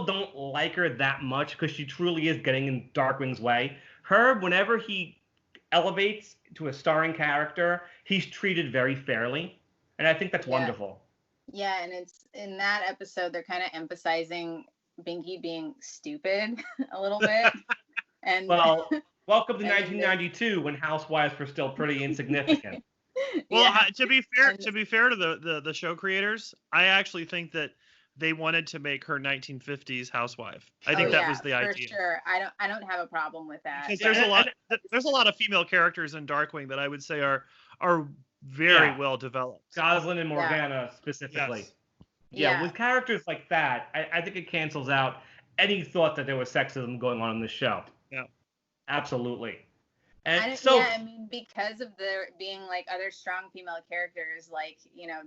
don't like her that much because she truly is getting in Darkwing's way. Herb, whenever he elevates to a starring character, he's treated very fairly, and I think that's Yeah. wonderful. Yeah, and it's in that episode they're kind of emphasizing Binky being stupid a little bit. And Well, welcome to and in this 1992 when housewives were still pretty insignificant. Well, yeah. to be fair, And to the show creators, I actually think that they wanted to make her 1950s housewife. I think that was the for idea. sure. I don't have a problem with that. Because Yeah, there's a lot of female characters in Darkwing that I would say are very Yeah. well developed. Goslin and Yeah. Morgana specifically. Yes. Yeah, Yeah. with characters like that, I think it cancels out any thought that there was sexism going on in the show. Yeah. Absolutely. I And don't, so, yeah, I mean, because of there being like other strong female characters, like,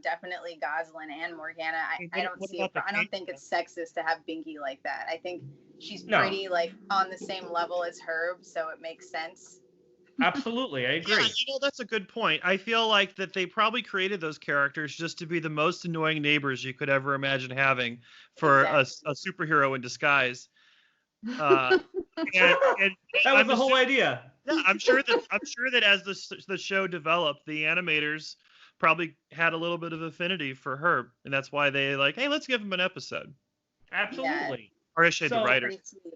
definitely Goslin and Morgana, I don't What see about I don't think it's sexist to have Binky like that. I think she's No. pretty like on the same level as Herb, so it makes sense. absolutely, I agree. Yeah, that's a good point. I feel like that they probably created those characters just to be the most annoying neighbors you could ever imagine having for Exactly. a superhero in disguise. And That was the whole idea. Yeah, I'm sure that as the show developed, the animators probably had a little bit of affinity for Herb, and that's why they hey, let's give him an episode. Absolutely. Or I should say the So- writer. Pretty sweet.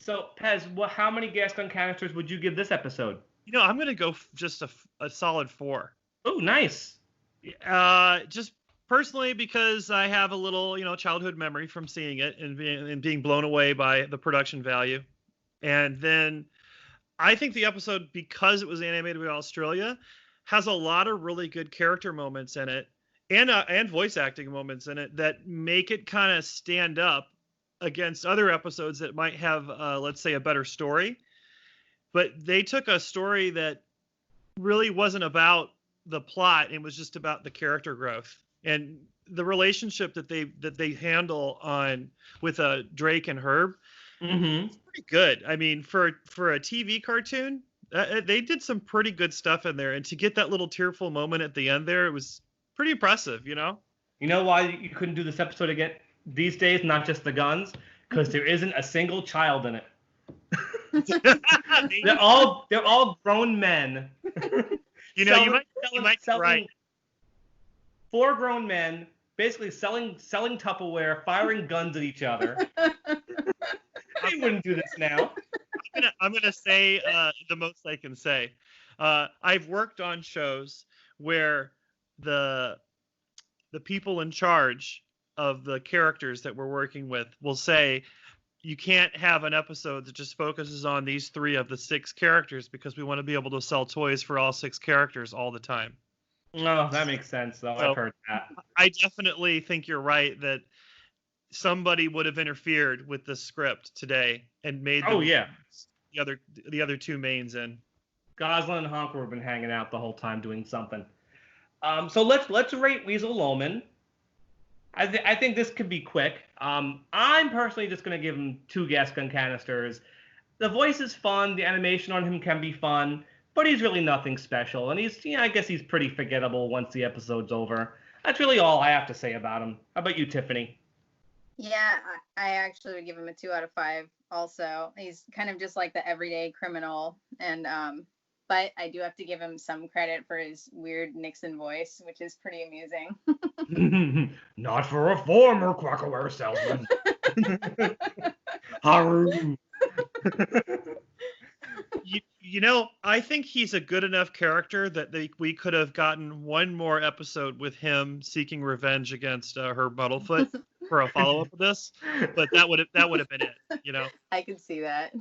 So, Pez, how many gas gun canisters would you give this episode? I'm gonna go just a solid 4. Oh, nice. Just personally because I have a little childhood memory from seeing it and being blown away by the production value, and then I think the episode, because it was animated by Australia, has a lot of really good character moments in it and voice acting moments in it that make it kind of stand up against other episodes that might have, let's say, a better story. But they took a story that really wasn't about the plot; it was just about the character growth and the relationship that they handle with Drake and Herb. Mm-hmm. It's pretty good. I mean, for a TV cartoon, they did some pretty good stuff in there, and to get that little tearful moment at the end there, it was pretty impressive. You know why you couldn't do this episode again these days? Not just the guns, because there isn't a single child in it. They're all grown men. You might be right. 4 grown men basically selling Tupperware, firing guns at each other. They wouldn't do this now. I'm gonna say the most I can say. I've worked on shows where the people in charge of the characters that we're working with will say, you can't have an episode that just focuses on these 3 of the 6 characters because we want to be able to sell toys for all 6 characters all the time. Oh, that makes sense, though. So, I've heard that. I definitely think you're right that somebody would have interfered with the script today and made them the other 2 mains in. Goslin and Honker have been hanging out the whole time doing something. So let's rate Weasel Loman. I think this could be quick. I'm personally just going to give him 2 gas gun canisters. The voice is fun. The animation on him can be fun, but he's really nothing special. And I guess he's pretty forgettable once the episode's over. That's really all I have to say about him. How about you, Tiffany? Yeah, I actually would give him a 2 out of 5 also. He's kind of just like the everyday criminal, and but I do have to give him some credit for his weird Nixon voice, which is pretty amusing. Not for a former Quackaware salesman. Haru. I think he's a good enough character that we could have gotten one more episode with him seeking revenge against Herb Muddlefoot for a follow-up of this, but that would have been it. I could see that.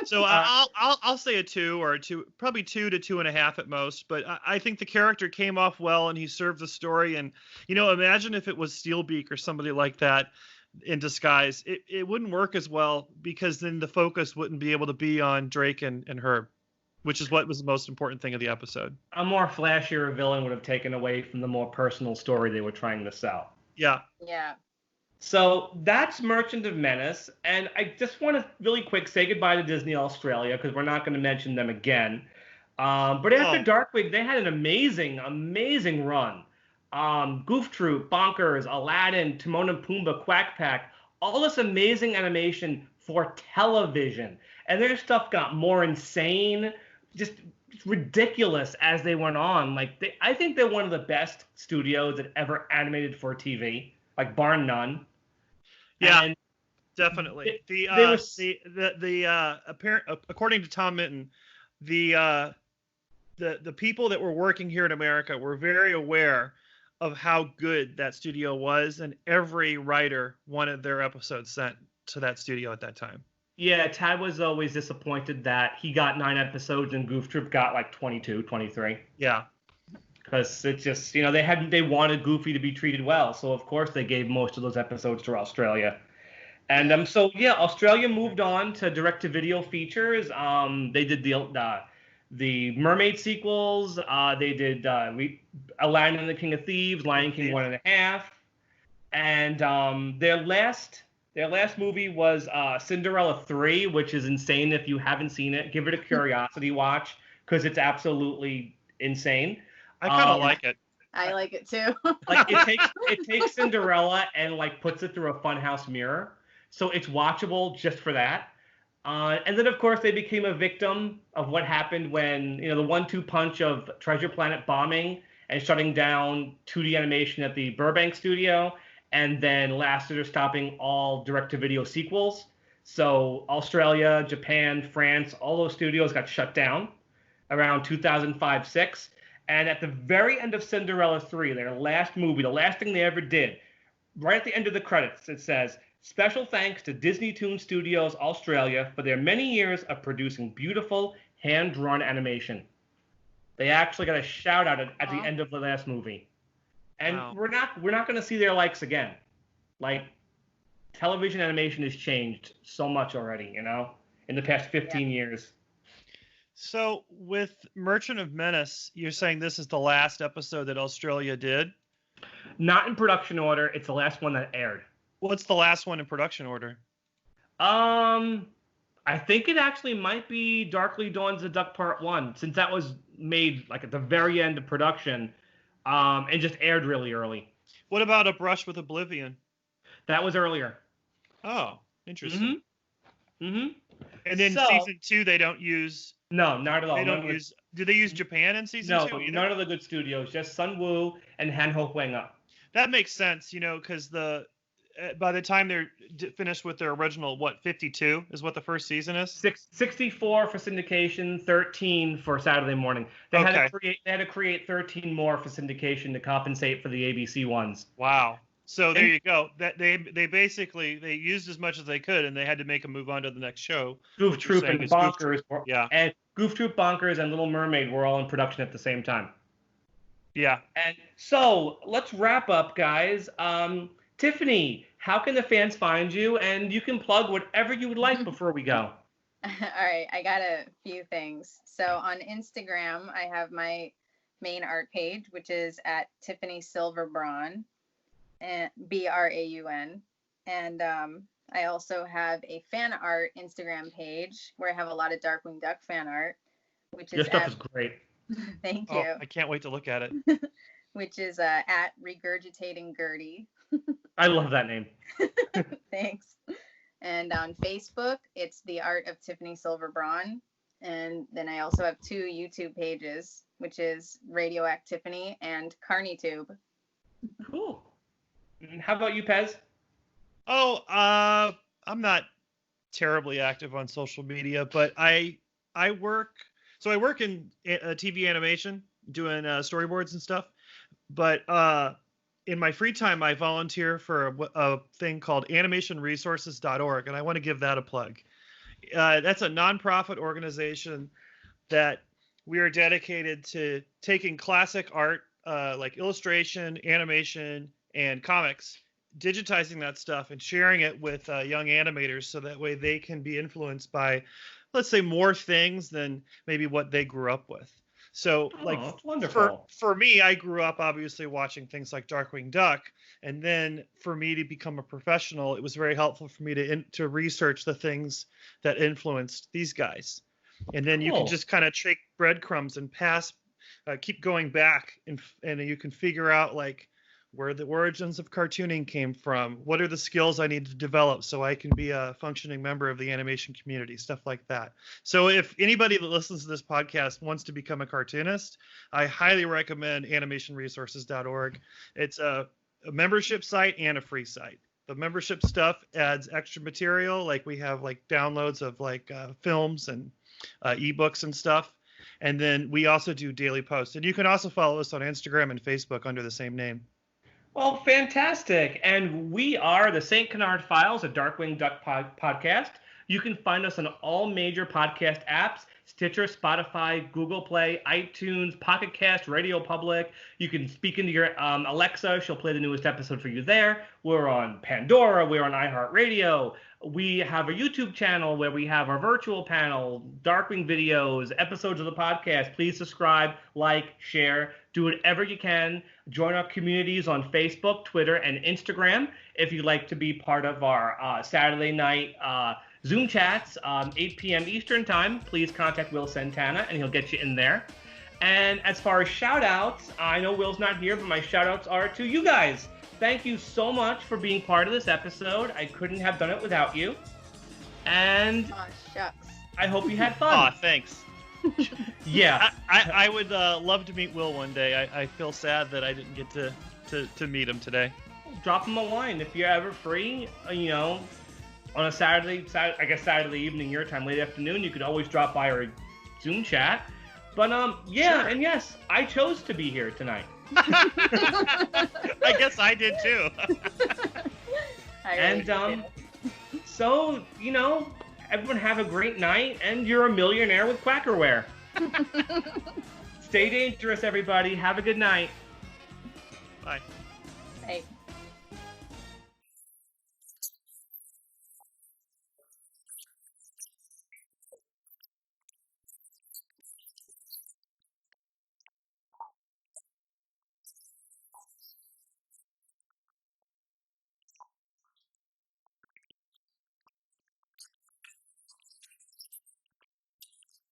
So I'll say a 2 or a 2, probably 2 to 2.5 at most. But I think the character came off well and he served the story. And imagine if it was Steelbeak or somebody like that in disguise. It wouldn't work as well because then the focus wouldn't be able to be on Drake and Herb, which is what was the most important thing of the episode. A more flashier villain would have taken away from the more personal story they were trying to sell. Yeah. Yeah. So that's Merchant of Menace, and I just want to really quick say goodbye to Disney Australia because we're not going to mention them again. But after Darkwing, they had an amazing run. Goof Troop, Bonkers, Aladdin, Timon and Pumbaa, Quack Pack, all this amazing animation for television. And their stuff got more insane, just ridiculous as they went on. I think they're one of the best studios that ever animated for TV, like bar none. Yeah, and definitely. According to Tom Minton, the people that were working here in America were very aware of how good that studio was, and every writer wanted their episodes sent to that studio at that time. Yeah, Tad was always disappointed that he got 9 episodes and Goof Troop got like 22, 23. Yeah. Because it's just, they wanted Goofy to be treated well. So, of course, they gave most of those episodes to Australia. And Australia moved on to direct-to-video features. They did the Mermaid sequels. They did Aladdin and the King of Thieves, Lion King 1.5. And their last movie was Cinderella 3, which is insane. If you haven't seen it, give it a curiosity watch because it's absolutely insane. I kind of like it. I like it too. it takes Cinderella and puts it through a funhouse mirror, so it's watchable just for that. And then of course they became a victim of what happened when the 1-2 punch of Treasure Planet bombing and shutting down 2D animation at the Burbank studio, and then Lasseter stopping all direct-to-video sequels. So Australia, Japan, France, all those studios got shut down around 2005-06. And at the very end of Cinderella 3, their last movie, the last thing they ever did, right at the end of the credits, it says, "Special thanks to Disney Toon Studios Australia for their many years of producing beautiful, hand-drawn animation." They actually got a shout-out at the end of the last movie. And wow. we're not going to see their likes again. Television animation has changed so much already, in the past 15 years. So with Merchant of Menace, you're saying this is the last episode that Australia did? Not in production order. It's the last one that aired. What's the last one in production order? I think it actually might be Darkly Dawns the Duck Part 1, since that was made at the very end of production, and just aired really early. What about A Brush with Oblivion? That was earlier. Oh, interesting. Mm-hmm. And then season 2, they don't use. No, not at all. They don't use. Do they use Japan in season 2? No, none of the good studios. Just Sun Wu and Han Ho Huang. That makes sense, because by the time they're finished with their original, 52 is what the first season is? 64 for syndication, 13 for Saturday morning. They had to create 13 more for syndication to compensate for the ABC ones. Wow. So there you go. That they basically used as much as they could, and they had to make them move on to the next show. Goof Troop and Bonkers, and Goof Troop, Bonkers, and Little Mermaid were all in production at the same time. Yeah. And so let's wrap up, guys. Tiffany, how can the fans find you? And you can plug whatever you would like before we go. All right, I got a few things. So on Instagram, I have my main art page, which is at Tiffany Silverbraun. And Braun, and I also have a fan art Instagram page where I have a lot of Darkwing Duck fan art, which is your stuff is great. Thank you. I can't wait to look at it. Which is at Regurgitating Gertie. I love that name. Thanks. And on Facebook, it's The Art of Tiffany Silverbraun, and then I also have 2 YouTube pages, which is Radioact Tiffany and CarnyTube. Cool. How about you, Pez? Oh, I'm not terribly active on social media, but I work in TV animation, doing storyboards and stuff. But in my free time, I volunteer for a thing called animationresources.org, and I want to give that a plug. That's a nonprofit organization that we are dedicated to taking classic art, like illustration, animation, and comics, digitizing that stuff and sharing it with young animators so that way they can be influenced by, let's say, more things than maybe what they grew up with. So, like, that's wonderful. For me, I grew up obviously watching things like Darkwing Duck, and then for me to become a professional, it was very helpful for me to research the things that influenced these guys, and then you can just kind of take breadcrumbs and keep going back, and you can figure out like where the origins of cartooning came from, what are the skills I need to develop so I can be a functioning member of the animation community, stuff like that. So if anybody that listens to this podcast wants to become a cartoonist, I highly recommend animationresources.org. It's a membership site and a free site. The membership stuff adds extra material, like we have like downloads of like films and ebooks and stuff. And then we also do daily posts. And you can also follow us on Instagram and Facebook under the same name. Well, fantastic. And we are the St. Canard Files, a Darkwing Duck podcast. You can find us on all major podcast apps, Stitcher, Spotify, Google Play, iTunes, Pocket Cast, Radio Public. You can speak into your Alexa. She'll play the newest episode for you there. We're on Pandora. We're on iHeartRadio. We have a YouTube channel where we have our virtual panel, Darkwing videos, episodes of the podcast. Please subscribe, like, share, do whatever you can. Join our communities on Facebook, Twitter, and Instagram. If you'd like to be part of our Saturday night Zoom chats, 8 p.m. Eastern time, please contact Will Santana and he'll get you in there. And as far as shout outs, I know Will's not here, but my shout outs are to you guys. Thank you so much for being part of this episode. I couldn't have done it without you. And shucks. I hope you had fun. Aw, thanks. Yeah. I would love to meet Will one day. I feel sad that I didn't get to meet him today. Drop him a line if you're ever free, on a Saturday evening your time, late afternoon. You could always drop by our Zoom chat. But yeah, sure. And yes, I chose to be here tonight. I guess I did too. So everyone have a great night, and you're a millionaire with Quackerware. Stay dangerous, everybody. Have a good night. Bye. Bye.